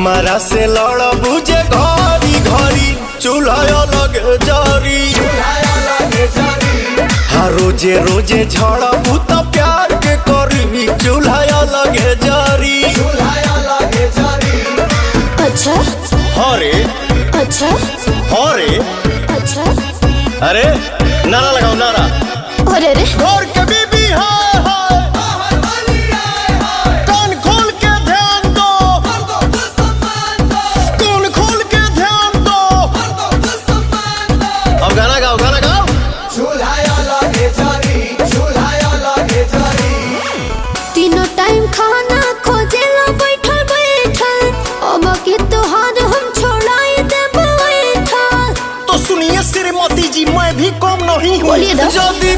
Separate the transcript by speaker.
Speaker 1: हमारा से लड़ बुझे घरी घरी चूल्हा लगे जारी। हाँ रोजे रोजे झड़ भूत प्यार के करी चूल्हा लगे जारी।
Speaker 2: अच्छा
Speaker 1: हरे
Speaker 2: अच्छा
Speaker 1: हरे
Speaker 2: अच्छा।
Speaker 1: अरे नारा लगाओ नारा।
Speaker 2: अरे रे
Speaker 1: घर के बीबी हाय हाय कान खोल के ध्यान दो, कान खोल के ध्यान दो। अब गाना गाओ गाना गाओ।
Speaker 2: तीनों टाइम खाना खोजेला बैठल बैठल, अब के तोहार हम छोड़ाई देब बैठल।
Speaker 1: तो सुनिए श्रीमती जी मैं भी कम नहीं हूँ।
Speaker 2: बोलिए ना।
Speaker 1: जल्दी